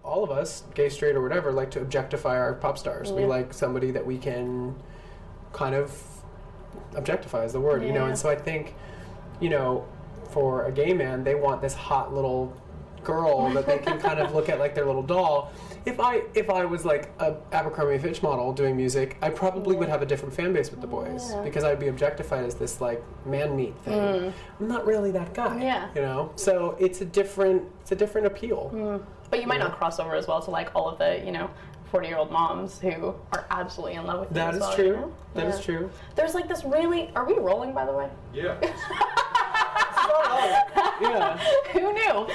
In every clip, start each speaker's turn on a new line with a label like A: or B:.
A: All of us, gay, straight, or whatever, like to objectify our pop stars. We like somebody that we can kind of objectify is the word, you know. And so I think, you know, for a gay man, they want this hot little girl that they can kind of look at like their little doll. If I was like a Abercrombie & Fitch model doing music, I probably would have a different fan base with the boys because I'd be objectified as this like man meat thing. I'm not really that guy, you know. So it's a different appeal.
B: But you might not cross over as well to like all of the, you know, 40-year-old moms who are absolutely in love with you.
A: That is true. You know? That is true.
B: There's like this really. Are we rolling, by the way?
C: Yeah.
A: Yeah.
B: Who knew?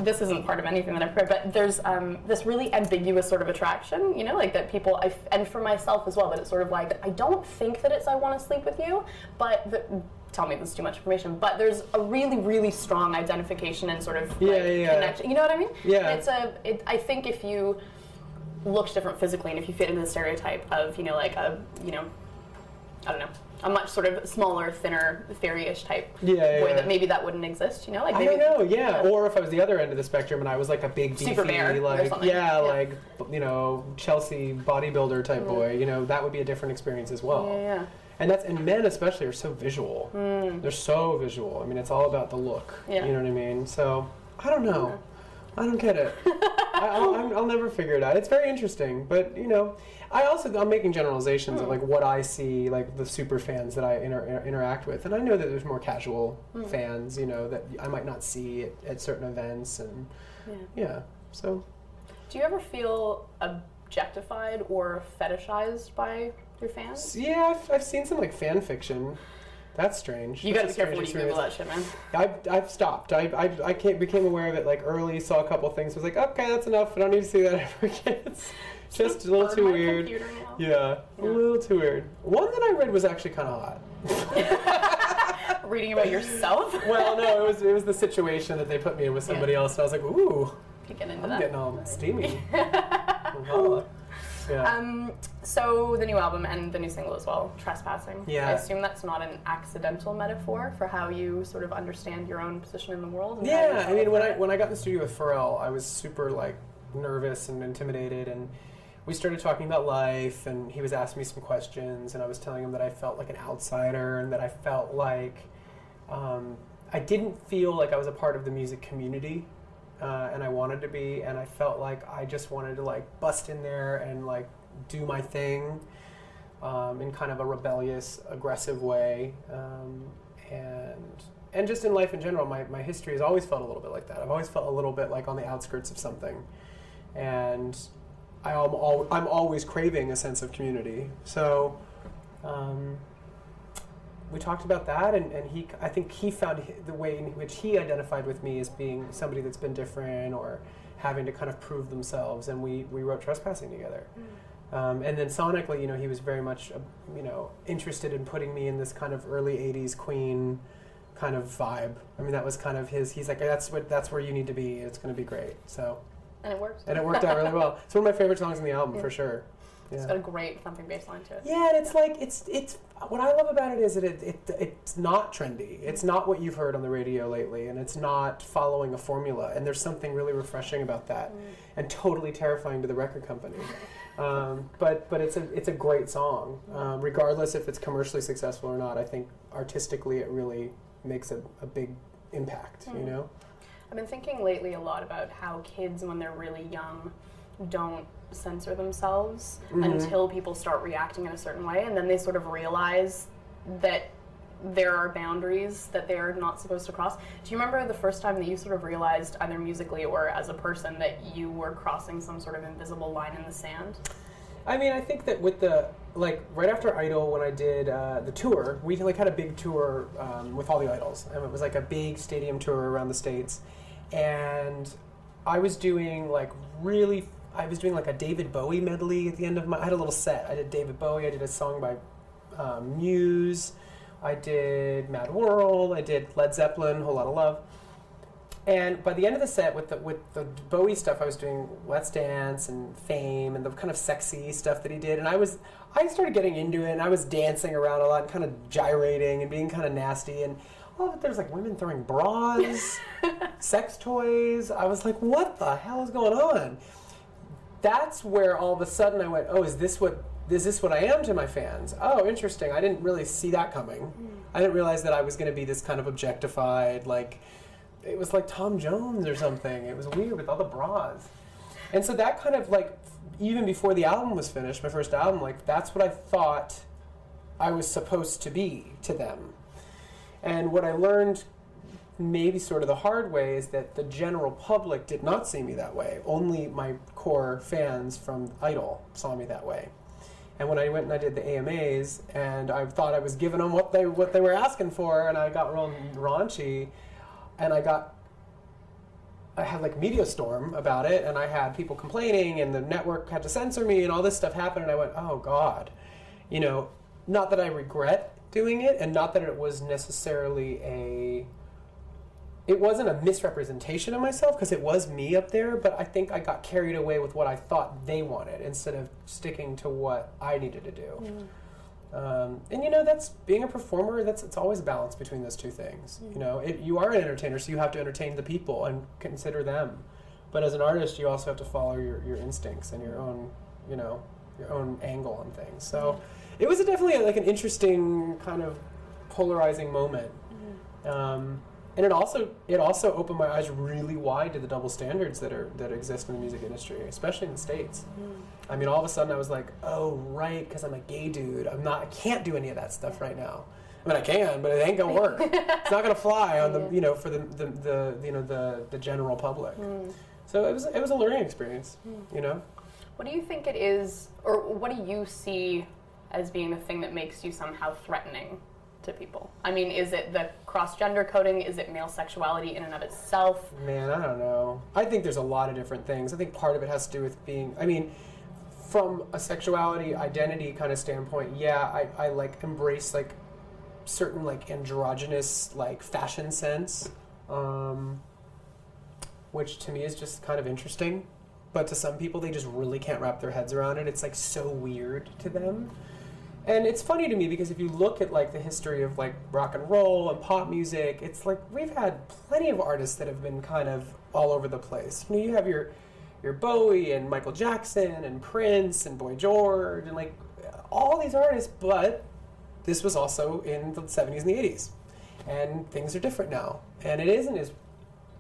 B: This isn't part of anything that I've heard, but there's this really ambiguous sort of attraction, you know, like that people, and for myself as well, that it's sort of like, I don't think that it's I want to sleep with you, but tell me if this is too much information, but there's a really, really strong identification and sort of connection. You know what I mean?
A: Yeah.
B: I think if you looked different physically and if you fit into the stereotype of, you know, like a, you know, I don't know, a much sort of smaller, thinner, fairy-ish type boy, that maybe that wouldn't exist, you know? Like maybe,
A: I don't know, or if I was the other end of the spectrum and I was like a big, beefy,
B: Super bear
A: like,
B: or something.
A: like, you know, Chelsea bodybuilder type boy, you know, that would be a different experience as well. And men especially are so visual. They're so visual. I mean, it's all about the look. You know what I mean? So, I don't know. I don't get it. I'll never figure it out. It's very interesting, but you know, I'm making generalizations of like what I see, like the super fans that I interact with, and I know that there's more casual fans, you know, that I might not see at certain events, and so.
B: Do you ever feel objectified or fetishized by your fans?
A: Yeah, I've seen some like fan fiction. That's strange.
B: You gotta be careful when you Google that shit, man.
A: I've stopped. I became aware of it like early, saw a couple things, was like, okay, that's enough, I don't need to see that ever again. It's just a little too weird. Yeah, a little too weird. One that I read was actually kind of hot.
B: Reading about yourself?
A: Well, no, it was the situation that they put me in with somebody else, and I was like, ooh,
B: I'm
A: getting all steamy.
B: So the new album and the new single as well, Trespassing.
A: Yeah.
B: I assume that's not an accidental metaphor for how you sort of understand your own position in the world. And
A: yeah, I mean, when I got in the studio with Pharrell, I was super like nervous and intimidated, and we started talking about life, and he was asking me some questions, and I was telling him that I felt like an outsider, and that I felt like I didn't feel like I was a part of the music community. And I wanted to be, and I felt like I just wanted to like bust in there and like do my thing in kind of a rebellious, aggressive way, and just in life in general, my history has always felt a little bit like that. I've always felt a little bit like on the outskirts of something, and I'm always craving a sense of community. So we talked about that, and I think he found the way in which he identified with me as being somebody that's been different or having to kind of prove themselves, and we wrote Trespassing together. And then sonically, you know, he was very much, you know, interested in putting me in this kind of early 80s Queen kind of vibe. I mean, that was kind of he's like, that's where you need to be, it's going to be great. So. And it works. And it worked out really well. It's one of my favorite songs in the album, for sure. Yeah.
B: It's got a great thumping bass line to it.
A: Yeah, and it's like, it's what I love about it is that it's not trendy. It's not what you've heard on the radio lately, and it's not following a formula, and there's something really refreshing about that, and totally terrifying to the record company. But it's a great song, regardless if it's commercially successful or not. I think artistically it really makes a big impact, you know?
B: I've been thinking lately a lot about how kids, when they're really young, don't censor themselves until people start reacting in a certain way, and then they sort of realize that there are boundaries that they're not supposed to cross. Do you remember the first time that you sort of realized, either musically or as a person, that you were crossing some sort of invisible line in the sand?
A: I mean, I think that with the, like, right after Idol, when I did the tour, we like had a big tour with all the Idols, and it was like a big stadium tour around the States, and I was doing like a David Bowie medley at the end of I had a little set. I did David Bowie, I did a song by Muse, I did Mad World, I did Led Zeppelin, Whole Lotta Love. And by the end of the set, with the Bowie stuff, I was doing Let's Dance and Fame and the kind of sexy stuff that he did. And I started getting into it, and I was dancing around a lot and kind of gyrating and being kind of nasty. And oh, there's like women throwing bras, sex toys. I was like, what the hell is going on? That's where all of a sudden I went, oh, is this what I am to my fans? Oh, interesting. I didn't really see that coming. I didn't realize that I was going to be this kind of objectified, like, it was like Tom Jones or something. It was weird with all the bras. And so that kind of like, even before the album was finished, my first album, like that's what I thought I was supposed to be to them. And what I learned maybe sort of the hard way is that the general public did not see me that way. Only my core fans from Idol saw me that way. And when I went and I did the AMAs, and I thought I was giving them what they were asking for, and I got real raunchy, and I had like media storm about it, and I had people complaining, and the network had to censor me, and all this stuff happened, and I went, oh God. You know, not that I regret doing it, and not that it was necessarily it wasn't a misrepresentation of myself, because it was me up there, but I think I got carried away with what I thought they wanted, instead of sticking to what I needed to do. And you know, that's being a performer. It's always a balance between those two things. You know, you are an entertainer, so you have to entertain the people and consider them. But as an artist, you also have to follow your instincts and your own, you know, your own angle on things. So it was definitely like an interesting kind of polarizing moment. And it also opened my eyes really wide to the double standards that exist in the music industry, especially in the States. I mean, all of a sudden I was like, oh right, because I'm a gay dude, I can't do any of that stuff right now. I mean, I can, but it ain't gonna work. It's not gonna fly on the, you know, for the general public. So it was a learning experience, you know.
B: What do you think it is, or what do you see as being the thing that makes you somehow threatening to people? I mean, is it the cross-gender coding? Is it male sexuality in and of itself?
A: Man, I don't know. I think there's a lot of different things. I think part of it has to do with being, I mean, from a sexuality identity kind of standpoint, yeah, I like embrace like certain like androgynous like fashion sense, which to me is just kind of interesting. But to some people, they just really can't wrap their heads around it. It's like so weird to them. And it's funny to me because if you look at like the history of like rock and roll and pop music, it's like we've had plenty of artists that have been kind of all over the place. You know, you have your Bowie and Michael Jackson and Prince and Boy George and like all these artists, but this was also in the 70s and the 80s. And things are different now. And it isn't as,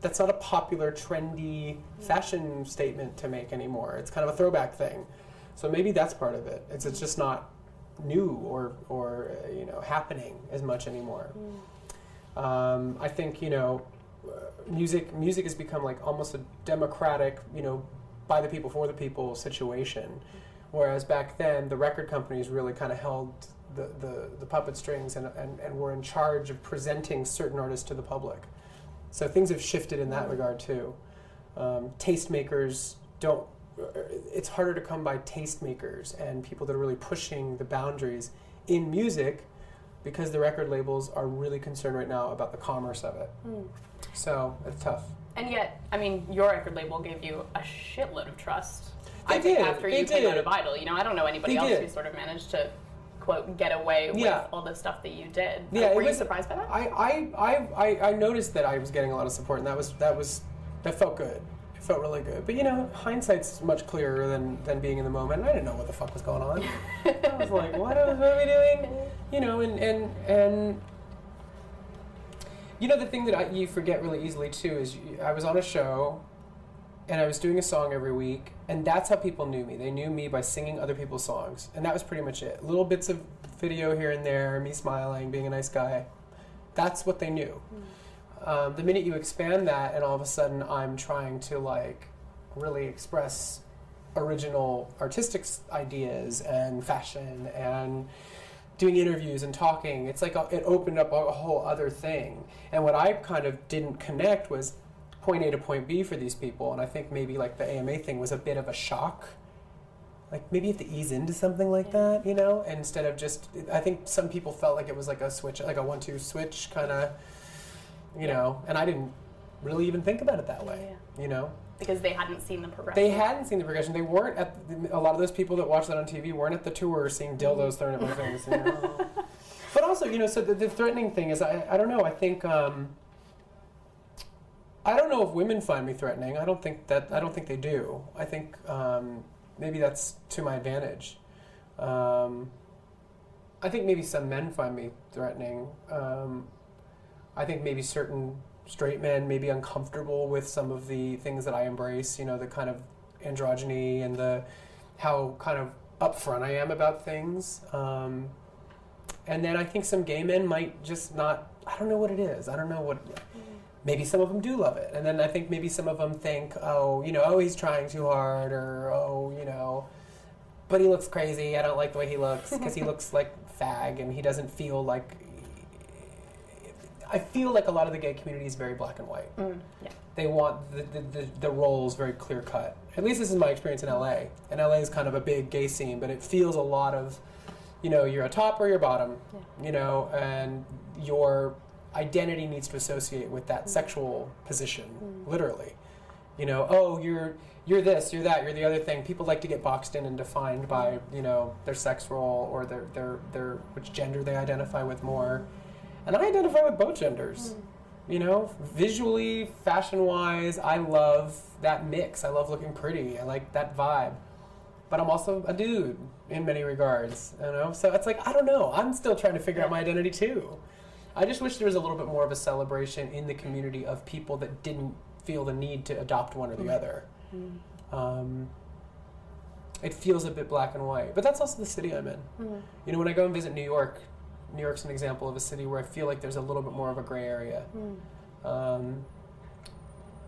A: that's not a popular, trendy fashion statement to make anymore. It's kind of a throwback thing. So maybe that's part of it. It's just not new or you know, happening as much anymore. I think, you know, music has become like almost a democratic, you know, by the people for the people situation, whereas back then the record companies really kind of held the puppet strings and were in charge of presenting certain artists to the public. So things have shifted in that regard too. Tastemakers don't, it's harder to come by tastemakers and people that are really pushing the boundaries in music because the record labels are really concerned right now about the commerce of it. So it's tough.
B: And yet, I mean, your record label gave you a shitload of trust.
A: They did.
B: After you came out of Idol, you know, I don't know anybody else who sort of managed to, quote, get away with all the stuff that you did.
A: Yeah,
B: were you surprised by that?
A: I noticed that I was getting a lot of support, and that felt good. It felt really good. But you know, hindsight's much clearer than being in the moment. I didn't know what the fuck was going on. I was like, what are we doing? You know, and you know, the thing that you forget really easily too is I was on a show and I was doing a song every week, and that's how people knew me. They knew me by singing other people's songs, and that was pretty much it. Little bits of video here and there, me smiling, being a nice guy. That's what they knew. The minute you expand that and all of a sudden I'm trying to like really express original artistic ideas and fashion and doing interviews and talking, it's like it opened up a whole other thing. And what I kind of didn't connect was point A to point B for these people, and I think maybe like the AMA thing was a bit of a shock. Like maybe you have to ease into something like that, you know, and instead of just, I think some people felt like it was like a switch, like a 1-2 switch kind of, you know, and I didn't really even think about it that way, you know.
B: Because they hadn't seen the progression.
A: They hadn't seen the progression. They weren't at a lot of those people that watch that on TV weren't at the tour seeing dildos thrown at my face. You know? But also, you know, so the threatening thing is, I don't know, I think, I don't know if women find me threatening. I don't think they do. I think maybe that's to my advantage. I think maybe some men find me threatening. I think maybe certain straight men may be uncomfortable with some of the things that I embrace, you know, the kind of androgyny and how kind of upfront I am about things. And then I think some gay men might just not, I don't know what it is. I don't know what, maybe some of them do love it. And then I think maybe some of them think, oh, you know, oh, he's trying too hard, or, oh, you know, but he looks crazy. I don't like the way he looks because he looks like fag and he doesn't feel like, I feel like a lot of the gay community is very black and white.
B: Yeah.
A: They want the roles very clear cut. At least this is my experience in LA. And LA is kind of a big gay scene, but it feels a lot of, you know, you're a top or you're bottom, you know, and your identity needs to associate with that sexual position, literally. You know, oh, you're this, you're that, you're the other thing. People like to get boxed in and defined by, you know, their sex role or their which gender they identify with more. And I identify with both genders. You know, visually, fashion-wise, I love that mix. I love looking pretty. I like that vibe. But I'm also a dude in many regards, you know? So it's like, I don't know. I'm still trying to figure out my identity too. I just wish there was a little bit more of a celebration in the community of people that didn't feel the need to adopt one or the other. It feels a bit black and white. But that's also the city I'm in. You know, when I go and visit New York, New York's an example of a city where I feel like there's a little bit more of a gray area.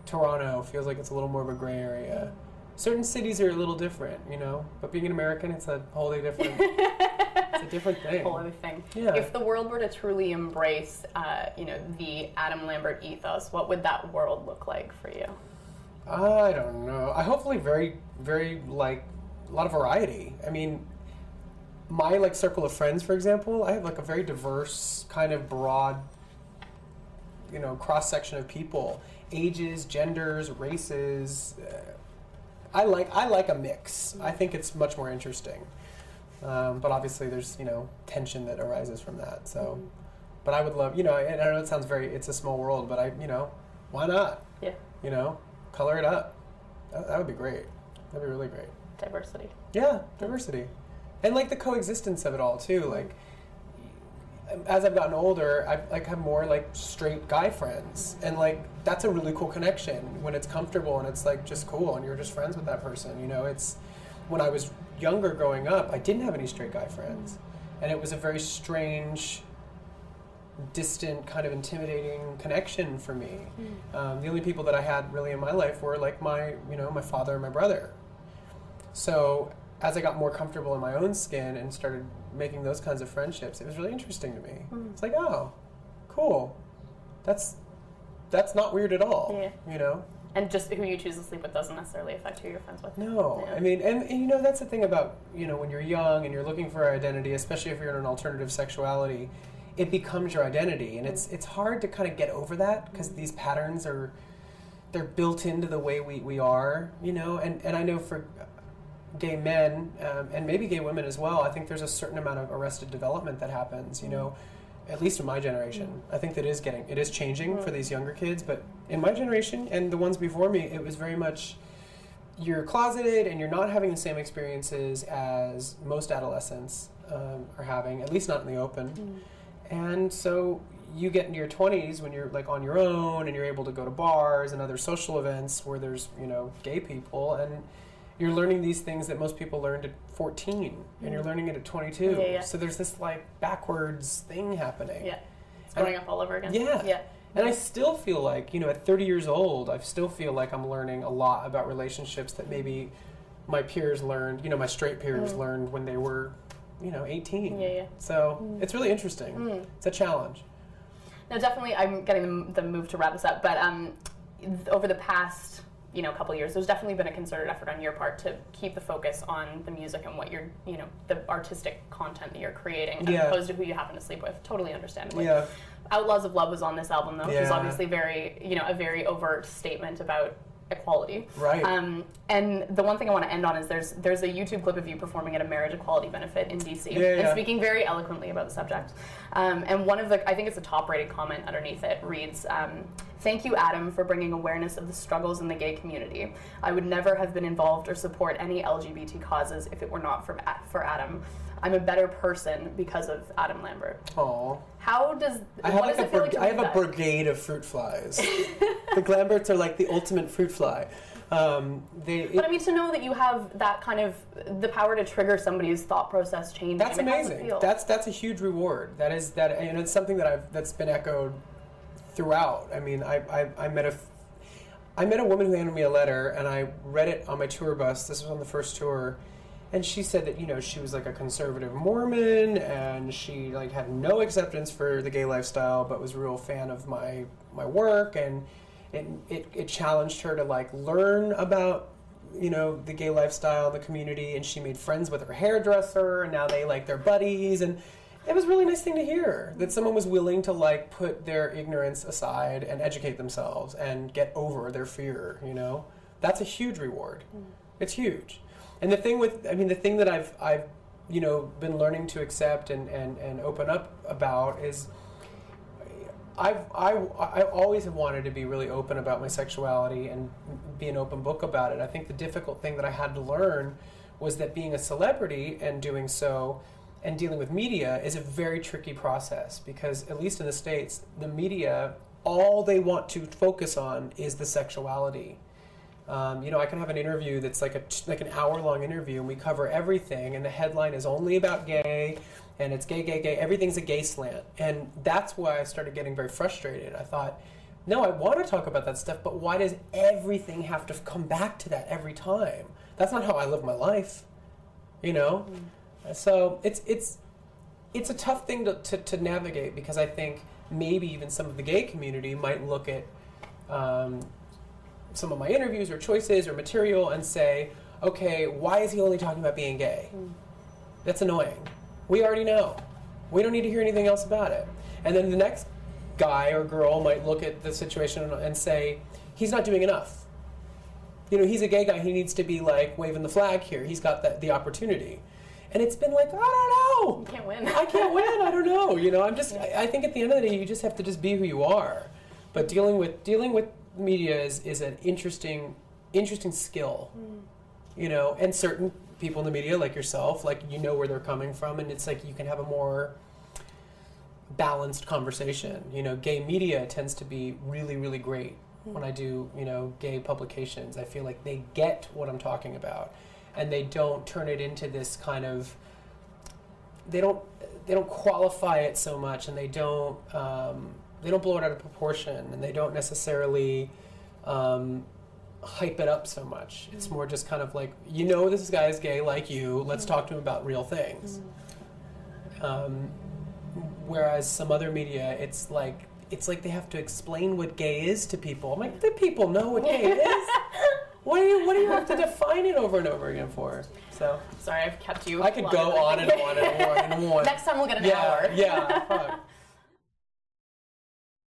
A: Toronto feels like it's a little more of a gray area. Certain cities are a little different, you know, but being an American, it's a wholly different, it's a different thing.
B: Whole other thing.
A: Yeah.
B: If the world were to truly embrace, you know, the Adam Lambert ethos, what would that world look like for you?
A: I don't know. I hopefully very, very, like, a lot of variety. I mean, my, like, circle of friends, for example, I have, like, a very diverse, kind of broad, you know, cross-section of people. Ages, genders, races. I like a mix. I think it's much more interesting. But obviously there's, you know, tension that arises from that. So, but I would love, you know, and I know it sounds it's a small world, but you know, why not?
B: Yeah.
A: You know, color it up. That would be great. That'd be really great.
B: Diversity.
A: Yeah, diversity. And like the coexistence of it all too. Like, as I've gotten older, I like have more like straight guy friends, and like that's a really cool connection when it's comfortable and it's like just cool and you're just friends with that person. You know, it's when I was younger growing up, I didn't have any straight guy friends, and it was a very strange, distant, kind of intimidating connection for me. The only people that I had really in my life were like my father and my brother. So as I got more comfortable in my own skin and started making those kinds of friendships, it was really interesting to me. It's like, oh, cool. That's not weird at all.
B: Yeah.
A: You know?
B: And just who you choose to sleep with doesn't necessarily affect who you're friends with.
A: No.
B: Yeah.
A: I mean, and you know, that's the thing about, you know, when you're young and you're looking for identity, especially if you're in an alternative sexuality, it becomes your identity. And it's hard to kind of get over that because these patterns they're built into the way we are, you know? And I know for gay men, and maybe gay women as well, I think there's a certain amount of arrested development that happens, you know, at least in my generation. I think that it is changing for these younger kids, but in my generation and the ones before me, it was very much you're closeted and you're not having the same experiences as most adolescents are having, at least not in the open. And so you get into your 20s when you're like on your own and you're able to go to bars and other social events where there's, you know, gay people, and you're learning these things that most people learned at 14, and you're learning it at 22.
B: Yeah, yeah.
A: So there's this like backwards thing happening.
B: Yeah. It's growing up all over again.
A: Yeah.
B: Yeah.
A: And I still feel like, you know, at 30 years old, I still feel like I'm learning a lot about relationships that maybe my peers learned, you know, my straight peers learned when they were, you know, 18.
B: Yeah, yeah.
A: So it's really interesting. It's a challenge.
B: No, definitely, I'm getting the move to wrap this up, but over the past, you know, couple of years, there's definitely been a concerted effort on your part to keep the focus on the music and what you're, you know, the artistic content that you're creating, as opposed to who you happen to sleep with. Totally understandably.
A: Yeah.
B: Outlaws of Love was on this album, though, which is
A: Yeah.
B: obviously very, you know, a very overt statement about equality.
A: Right.
B: And the one thing I want to end on is there's a YouTube clip of you performing at a marriage equality benefit in DC and speaking very eloquently about the subject. And one of the, I think it's a top-rated comment underneath it, reads, "Thank you, Adam, for bringing awareness of the struggles in the gay community. I would never have been involved or support any LGBT causes if it were not for Adam. I'm a better person because of Adam Lambert."
A: Aww.
B: How does
A: I have a brigade of fruit flies. The Lamberts are like the ultimate fruit fly.
B: But I mean, to know that you have that kind of the power to trigger somebody's thought process changing.
A: That's amazing. That's a huge reward. That is that, and it's something that's been echoed throughout. I mean, I met a woman who handed me a letter, and I read it on my tour bus. This was on the first tour. And she said that, you know, she was like a conservative Mormon, and she like had no acceptance for the gay lifestyle, but was a real fan of my work, and it challenged her to like learn about, you know, the gay lifestyle, the community, and she made friends with her hairdresser, and now they're buddies, and it was a really nice thing to hear that someone was willing to like put their ignorance aside and educate themselves and get over their fear, you know. That's a huge reward. It's huge. And the thing that I've you know, been learning to accept and open up about is I always have wanted to be really open about my sexuality and be an open book about it. I think the difficult thing that I had to learn was that being a celebrity and doing so and dealing with media is a very tricky process, because at least in the States, the media, all they want to focus on is the sexuality. You know, I can have an interview that's like an hour-long interview, and we cover everything, and the headline is only about gay, and it's gay, gay, gay. Everything's a gay slant. And that's why I started getting very frustrated. I thought, no, I want to talk about that stuff, but why does everything have to come back to that every time? That's not how I live my life, you know? So it's a tough thing to navigate, because I think maybe even some of the gay community might look at some of my interviews or choices or material and say, okay, why is he only talking about being gay? That's annoying. We already know. We don't need to hear anything else about it. And then the next guy or girl might look at the situation and say, he's not doing enough. You know, he's a gay guy. He needs to be like waving the flag here. He's got the opportunity. And it's been like, I don't know.
B: You can't win.
A: I can't win. I don't know. You know, I think at the end of the day, you just have to just be who you are. But dealing with media is an interesting skill, you know, and certain people in the media, like yourself, like, you know where they're coming from, and it's like you can have a more balanced conversation. You know, gay media tends to be really, really great when I do, you know, gay publications. I feel like they get what I'm talking about, and they don't turn it into this kind of, they don't qualify it so much, and they don't blow it out of proportion, and they don't necessarily hype it up so much. It's more just kind of like, you know, this guy is gay like you, let's talk to him about real things. Whereas some other media, it's like they have to explain what gay is to people. I'm like, the people know what gay is. What do you have to define it over and over again for? So
B: sorry, I've kept you.
A: I could go on and on and on and on.
B: Next time we'll get an hour.
A: Yeah. Fuck.